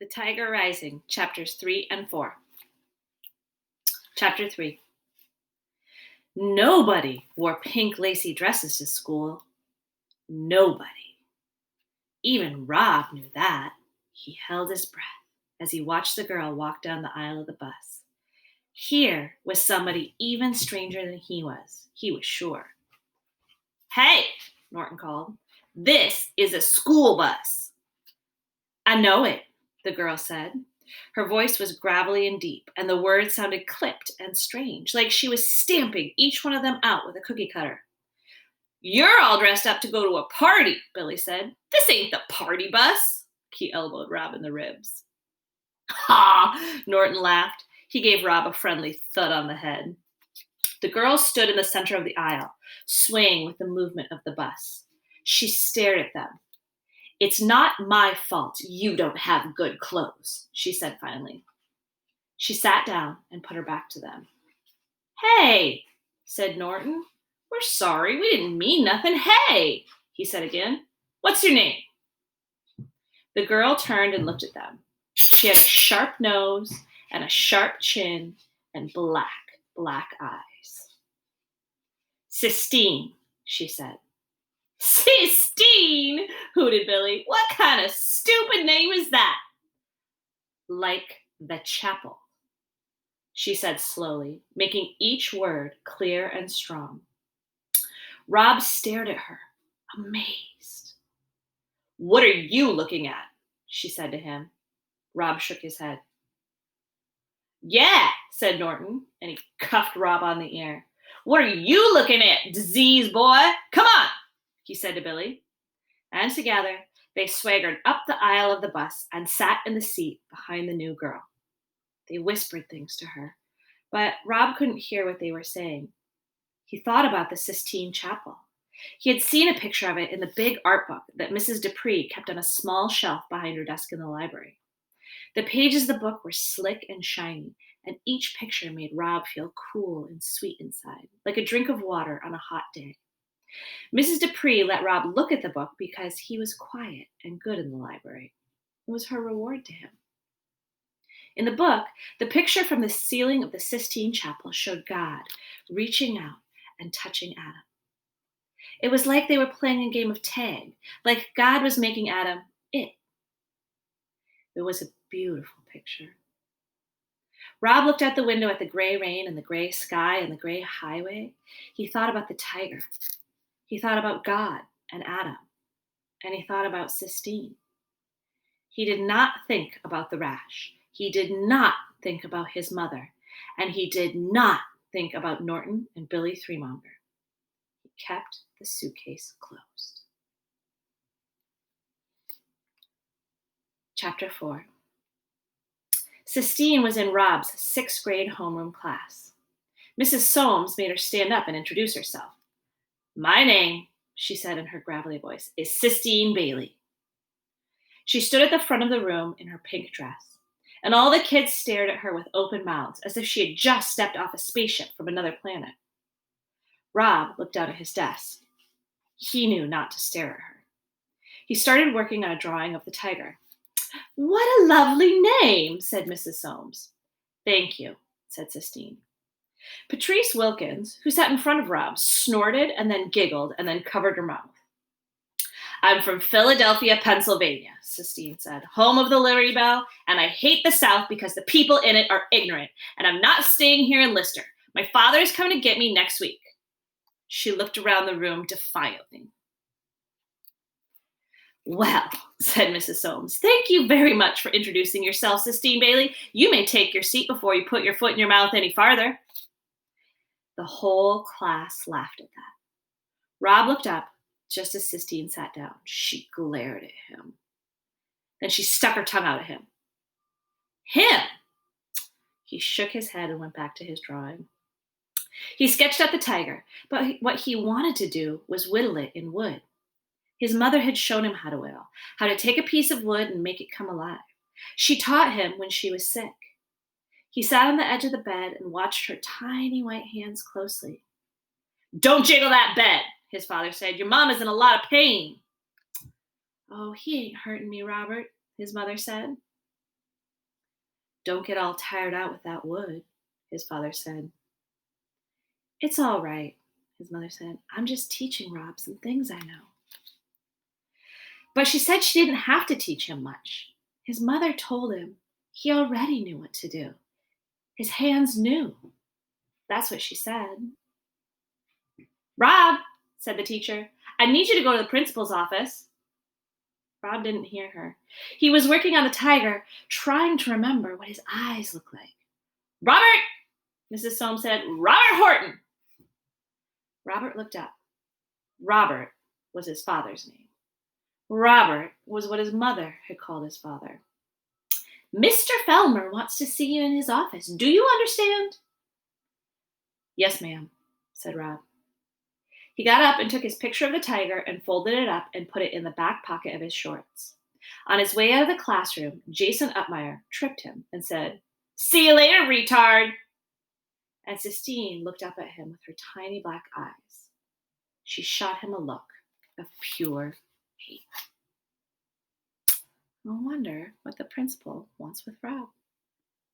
The Tiger Rising, Chapters 3 and 4. Chapter 3. Nobody wore pink lacy dresses to school. Nobody. Even Rob knew that. He held his breath as he watched the girl walk down the aisle of the bus. Here was somebody even stranger than he was sure. "Hey," Norton called. "This is a school bus." "I know it," the girl said. Her voice was gravelly and deep, and the words sounded clipped and strange, like she was stamping each one of them out with a cookie cutter. "You're all dressed up to go to a party," Billy said. "This ain't the party bus." He elbowed Rob in the ribs. "Ha!" Norton laughed. He gave Rob a friendly thud on the head. The girl stood in the center of the aisle, swaying with the movement of the bus. She stared at them. "It's not my fault you don't have good clothes," she said finally. She sat down and put her back to them. "Hey," said Norton. "We're sorry. We didn't mean nothing." "Hey," he said again. "What's your name?" The girl turned and looked at them. She had a sharp nose and a sharp chin and black, black eyes. "Sistine," she said. "Sistine," hooted Billy. "What kind of stupid name is that?" "Like the chapel," she said slowly, making each word clear and strong. Rob stared at her, amazed. "What are you looking at?" she said to him. Rob shook his head. "Yeah," said Norton, and he cuffed Rob on the ear. "What are you looking at, disease boy? Come on," he said to Billy. And together, they swaggered up the aisle of the bus and sat in the seat behind the new girl. They whispered things to her, but Rob couldn't hear what they were saying. He thought about the Sistine Chapel. He had seen a picture of it in the big art book that Mrs. Dupree kept on a small shelf behind her desk in the library. The pages of the book were slick and shiny, and each picture made Rob feel cool and sweet inside, like a drink of water on a hot day. Mrs. Dupree let Rob look at the book because he was quiet and good in the library. It was her reward to him. In the book, the picture from the ceiling of the Sistine Chapel showed God reaching out and touching Adam. It was like they were playing a game of tag, like God was making Adam it. It was a beautiful picture. Rob looked out the window at the gray rain and the gray sky and the gray highway. He thought about the tiger. He thought about God and Adam. And he thought about Sistine. He did not think about the rash. He did not think about his mother. And he did not think about Norton and Billy Threemonger. He kept the suitcase closed. Chapter 4. Sistine was in Rob's 6th grade homeroom class. Mrs. Soames made her stand up and introduce herself. "My name," she said in her gravelly voice, "is Sistine Bailey." She stood at the front of the room in her pink dress, and all the kids stared at her with open mouths as if she had just stepped off a spaceship from another planet. Rob looked down at his desk. He knew not to stare at her. He started working on a drawing of the tiger. "What a lovely name," said Mrs. Soames. "Thank you," said Sistine. Patrice Wilkins, who sat in front of Rob, snorted and then giggled and then covered her mouth. "I'm from Philadelphia, Pennsylvania," Sistine said, "home of the Liberty Bell, and I hate the South because the people in it are ignorant, and I'm not staying here in Lister. My father is coming to get me next week." She looked around the room defiantly. "Well," said Mrs. Soames, "thank you very much for introducing yourself, Sistine Bailey. You may take your seat before you put your foot in your mouth any farther." The whole class laughed at that. Rob looked up just as Sistine sat down. She glared at him. Then she stuck her tongue out at him. "Him?" He shook his head and went back to his drawing. He sketched out the tiger, but what he wanted to do was whittle it in wood. His mother had shown him how to whittle, how to take a piece of wood and make it come alive. She taught him when she was sick. He sat on the edge of the bed and watched her tiny white hands closely. "Don't jiggle that bed," his father said. "Your mom is in a lot of pain." "Oh, he ain't hurting me, Robert," his mother said. Don't get all tired out with that wood, his father said. It's all right, his mother said. I'm just teaching Rob some things I know. But she said she didn't have to teach him much. His mother told him he already knew what to do. His hands knew. That's what she said. Rob, said the teacher, I need you to go to the principal's office. Rob didn't hear her. He was working on the tiger, trying to remember what his eyes looked like. Robert, Mrs. Soames said, Robert Horton. Robert looked up. Robert was his father's name. Robert was what his mother had called his father. Mr. Fellmer wants to see you in his office. Do you understand? Yes, ma'am, said Rob. He got up and took his picture of the tiger and folded it up and put it in the back pocket of his shorts. On his way out of the classroom, Jason Uppmeyer tripped him and said, See you later, retard. And Sistine looked up at him with her tiny black eyes. She shot him a look of pure hate. I wonder what the principal wants with Rob.